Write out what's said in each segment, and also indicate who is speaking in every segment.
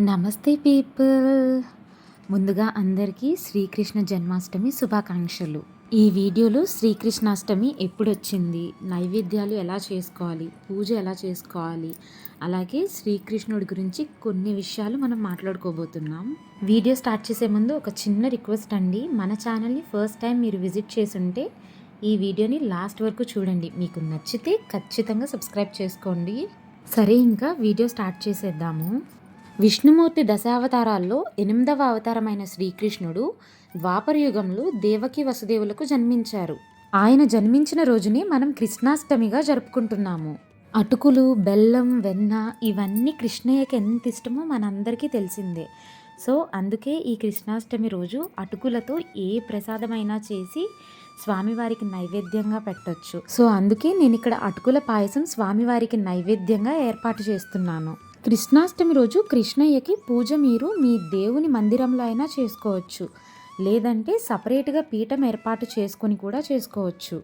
Speaker 1: నమస్తే పీపుల్. ముందుగా అందరికీ శ్రీకృష్ణ జన్మాష్టమి శుభాకాంక్షలు. ఈ వీడియోలో శ్రీకృష్ణాష్టమి ఎప్పుడొచ్చింది, నైవేద్యాలు ఎలా చేసుకోవాలి, పూజ ఎలా చేసుకోవాలి, అలాగే శ్రీకృష్ణుడి గురించి కొన్ని విషయాలు మనం మాట్లాడుకోబోతున్నాం. వీడియో స్టార్ట్ చేసే ముందు ఒక చిన్న రిక్వెస్ట్ అండి. మన ఛానల్ని ఫస్ట్ టైం మీరు విజిట్ చేసుంటే ఈ వీడియోని లాస్ట్ వరకు చూడండి. మీకు నచ్చితే ఖచ్చితంగా సబ్స్క్రైబ్ చేసుకోండి. సరే, ఇంకా వీడియో స్టార్ట్ చేసేద్దాము. విష్ణుమూర్తి దశావతారాల్లో 8వ అవతారమైన శ్రీకృష్ణుడు ద్వాపరయుగంలో దేవకి వసుదేవులకు జన్మించారు. ఆయన జన్మించిన రోజుని మనం కృష్ణాష్టమిగా జరుపుకుంటున్నాము. అటుకులు, బెల్లం, వెన్న ఇవన్నీ కృష్ణయ్యకి ఎంత ఇష్టమో మనందరికీ తెలిసిందే. సో అందుకే ఈ కృష్ణాష్టమి రోజు అటుకులతో ఏ ప్రసాదమైనా చేసి స్వామివారికి నైవేద్యంగా పెట్టొచ్చు. సో అందుకే నేను ఇక్కడ అటుకుల పాయసం స్వామివారికి నైవేద్యంగా ఏర్పాటు చేస్తున్నాను. కృష్ణాష్టమి రోజు కృష్ణయ్యకి పూజ మీరు మీ దేవుని మందిరంలో అయినా చేసుకోవచ్చు, లేదంటే సపరేట్గా పీఠం ఏర్పాటు చేసుకొని కూడా చేసుకోవచ్చు.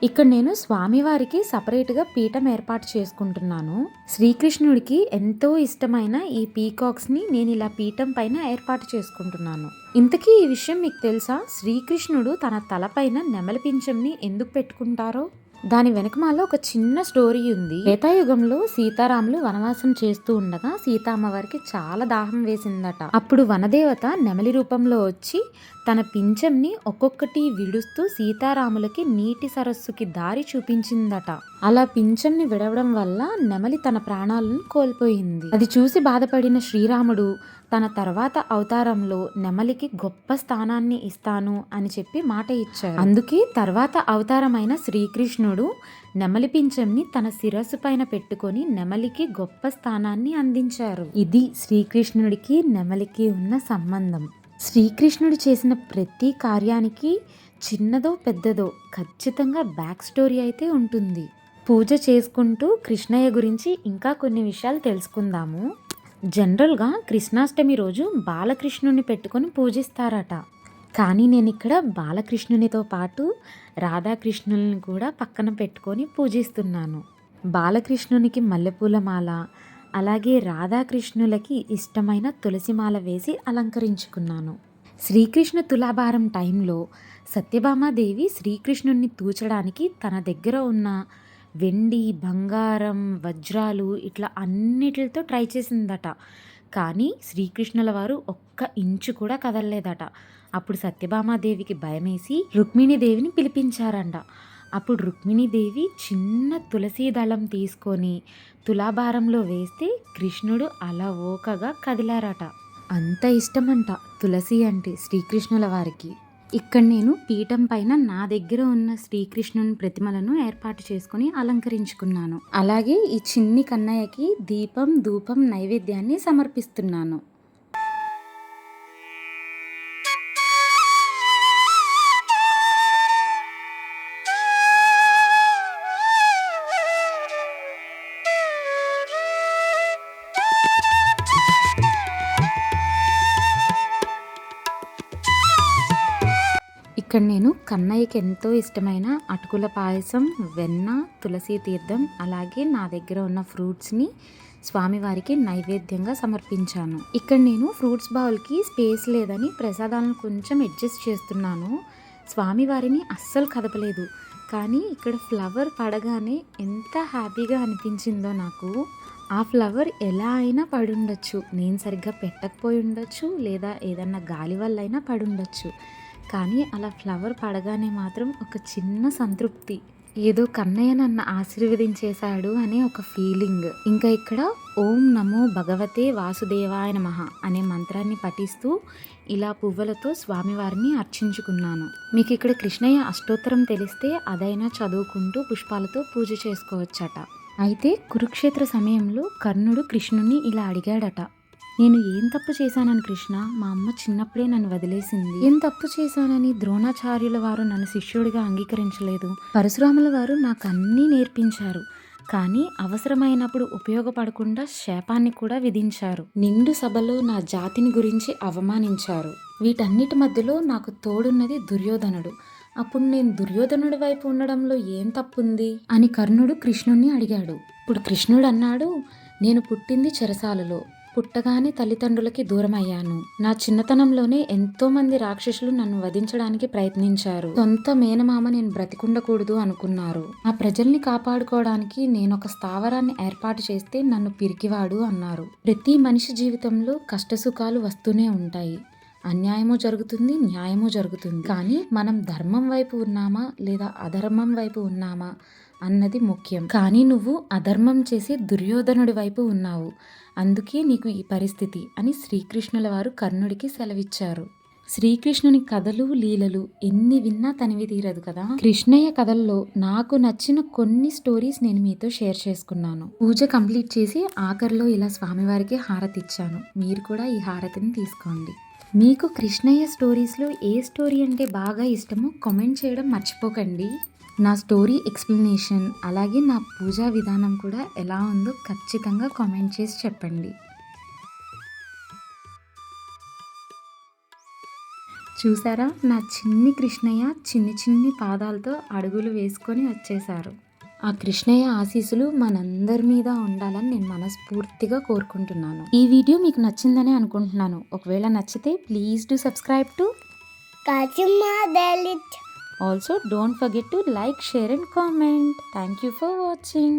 Speaker 1: ఇక్కడ నేను స్వామివారికి సపరేట్గా పీఠం ఏర్పాటు చేసుకుంటున్నాను. శ్రీకృష్ణుడికి ఎంతో ఇష్టమైన ఈ పీకాక్స్ని నేను ఇలా పీఠం పైన ఏర్పాటు చేసుకుంటున్నాను. ఇంతకీ ఈ విషయం మీకు తెలుసా? శ్రీకృష్ణుడు తన తలపైన నెమలి పింఛంని ఎందుకు పెట్టుకుంటారో? దాని వెనకమాల ఒక చిన్న స్టోరీ ఉంది. త్రేతాయుగంలో సీతారాములు వనవాసం చేస్తూ ఉండగా సీతామ్మవారికి చాలా దాహం వేసిందట. అప్పుడు వనదేవత నెమలి రూపంలో వచ్చి తన పింఛంని ఒక్కొక్కటి విడుస్తూ సీతారాములకి నీటి సరస్సుకి దారి చూపించిందట. అలా పింఛంని విడవడం వల్ల నెమలి తన ప్రాణాలను కోల్పోయింది. అది చూసి బాధపడిన శ్రీరాముడు తన తర్వాత అవతారంలో నెమలికి గొప్ప స్థానాన్ని ఇస్తాను అని చెప్పి మాట ఇచ్చారు. అందుకే తర్వాత అవతారమైన శ్రీకృష్ణుడు నెమలి పింఛంని తన శిరస్సు పైన పెట్టుకొని నెమలికి గొప్ప స్థానాన్ని అందించారు. ఇది శ్రీకృష్ణుడికి నెమలికి ఉన్న సంబంధం. శ్రీకృష్ణుడు చేసిన ప్రతి కార్యానికి చిన్నదో పెద్దదో ఖచ్చితంగా బ్యాక్ స్టోరీ అయితే ఉంటుంది. పూజ చేసుకుంటూ కృష్ణయ్య గురించి ఇంకా కొన్ని విషయాలు తెలుసుకుందాము. జనరల్గా కృష్ణాష్టమి రోజు బాలకృష్ణుని పెట్టుకొని పూజిస్తారట. కానీ నేను ఇక్కడ బాలకృష్ణునితో పాటు రాధాకృష్ణుల్ని కూడా పక్కన పెట్టుకొని పూజిస్తున్నాను. బాలకృష్ణునికి మల్లెపూల మాల, అలాగే రాధాకృష్ణులకి ఇష్టమైన తులసిమాల వేసి అలంకరించుకున్నాను. శ్రీకృష్ణ తులాభారం టైంలో సత్యభామాదేవి శ్రీకృష్ణుని తూచడానికి తన దగ్గర ఉన్న వెండి, బంగారం, వజ్రాలు ఇట్లా అన్నిటితో ట్రై చేసిందట. కానీ శ్రీకృష్ణుల వారు ఒక్క ఇంచు కూడా కదలలేదట. అప్పుడు సత్యభామాదేవికి భయమేసి రుక్మిణీదేవిని పిలిపించారంట. అప్పుడు రుక్మిణీదేవి చిన్న తులసి దళం తీసుకొని తులాభారంలో వేస్తే కృష్ణుడు అలా ఓకగా కదిలారట. అంత ఇష్టమంట తులసి అంటే శ్రీకృష్ణుల వారికి. ఇక్కడ నేను పీఠం పైన నా దగ్గర ఉన్న శ్రీకృష్ణుని ప్రతిమలను ఏర్పాటు చేసుకుని అలంకరించుకున్నాను. అలాగే ఈ చిన్ని కన్నయ్యకి దీపం, ధూపం, నైవేద్యాన్ని సమర్పిస్తున్నాను. ఇక్కడ నేను కన్నయ్యకి ఎంతో ఇష్టమైన అటుకుల పాయసం, వెన్న, తులసి తీర్థం, అలాగే నా దగ్గర ఉన్న ఫ్రూట్స్ని స్వామివారికి నైవేద్యంగా సమర్పించాను. ఇక్కడ నేను ఫ్రూట్స్ బౌల్కి స్పేస్ లేదని ప్రసాదాలను కొంచెం అడ్జస్ట్ చేస్తున్నాను. స్వామివారిని అస్సలు కదపలేదు. కానీ ఇక్కడ ఫ్లవర్ పడగానే ఎంత హ్యాపీగా అనిపించిందో నాకు. ఆ ఫ్లవర్ ఎలా అయినా పడుండొచ్చు, నేను సరిగ్గా పెట్టకపోయి ఉండొచ్చు, లేదా ఏదన్నా గాలి వల్ల అయినా పడుండొచ్చు. కానీ అలా ఫ్లవర్ పడగానే మాత్రం ఒక చిన్న సంతృప్తి, ఏదో కన్నయ్య నన్ను ఆశీర్వదించేశాడు అనే ఒక ఫీలింగ్. ఇంకా ఇక్కడ ఓం నమో భగవతే వాసుదేవాయ నమః అనే మంత్రాన్ని పఠిస్తూ ఇలా పువ్వులతో స్వామివారిని అర్చించుకున్నాను. మీకు ఇక్కడ కృష్ణయ్య అష్టోత్తరం తెలిస్తే అదైనా చదువుకుంటూ పుష్పాలతో పూజ చేసుకోవచ్చట. అయితే కురుక్షేత్ర సమయంలో కర్ణుడు కృష్ణుని ఇలా అడిగాడట, నేను ఏం తప్పు చేశానని కృష్ణ, మా అమ్మ చిన్నప్పుడే నన్ను వదిలేసింది. ఏం తప్పు చేశానని ద్రోణాచార్యుల వారు నన్ను శిష్యుడిగా అంగీకరించలేదు. పరశురాముల వారు నాకు అన్నీ నేర్పించారు, కానీ అవసరమైనప్పుడు ఉపయోగపడకుండా శాపాన్ని కూడా విధించారు. నిండు సభలో నా జాతిని గురించి అవమానించారు. వీటన్నిటి మధ్యలో నాకు తోడున్నది దుర్యోధనుడు. అప్పుడు నేను దుర్యోధనుడి వైపు ఉండడంలో ఏం తప్పుంది అని కర్ణుడు కృష్ణుణ్ణి అడిగాడు. ఇప్పుడు కృష్ణుడు అన్నాడు, నేను పుట్టింది చెరసాలలో, పుట్టగానే తల్లిదండ్రులకి దూరమయ్యాను. నా చిన్నతనంలోనే ఎంతో మంది రాక్షసులు నన్ను వధించడానికి ప్రయత్నించారు. సొంత మేనమామ నేను బ్రతికుండకూడదు అనుకున్నారు. ఆ ప్రజల్ని కాపాడుకోవడానికి నేనొక స్థావరాన్ని ఏర్పాటు చేస్తే నన్ను పిరికివాడు అన్నారు. ప్రతి మనిషి జీవితంలో కష్టసుఖాలు వస్తూనే ఉంటాయి. అన్యాయము జరుగుతుంది, న్యాయము జరుగుతుంది. కానీ మనం ధర్మం వైపు ఉన్నామా లేదా అధర్మం వైపు ఉన్నామా అన్నది ముఖ్యం. కానీ నువ్వు అధర్మం చేసి దుర్యోధనుడి వైపు ఉన్నావు, అందుకే నీకు ఈ పరిస్థితి అని శ్రీకృష్ణుల వారు కర్ణుడికి సెలవిచ్చారు. శ్రీకృష్ణుని కథలు లీలలు ఎన్ని విన్నా తనివి తీరదు కదా. కృష్ణయ్య కథల్లో నాకు నచ్చిన కొన్ని స్టోరీస్ నేను మీతో షేర్ చేసుకున్నాను. పూజ కంప్లీట్ చేసి ఆఖరిలో ఇలా స్వామివారికి హారతి ఇచ్చాను. మీరు కూడా ఈ హారతిని తీసుకోండి. మీకు కృష్ణయ్య స్టోరీస్లో ఏ స్టోరీ అంటే బాగా ఇష్టమో కామెంట్ చేయడం మర్చిపోకండి. నా స్టోరీ ఎక్స్ప్లెనేషన్ అలాగే నా పూజా విధానం కూడా ఎలా ఉందో ఖచ్చితంగా కామెంట్ చేసి చెప్పండి. చూసారా, నా చిన్ని కృష్ణయ్య చిన్ని పాదాలతో అడుగులు వేసుకొని వచ్చేశారు. ఆ కృష్ణయ్య ఆశీస్సులు మనందరి మీద ఉండాలని నేను మనస్ఫూర్తిగా కోరుకుంటున్నాను. ఈ వీడియో మీకు నచ్చిందని అనుకుంటున్నాను. ఒకవేళ నచ్చితే please do subscribe to Also don't forget to like, share and comment. Thank you for watching.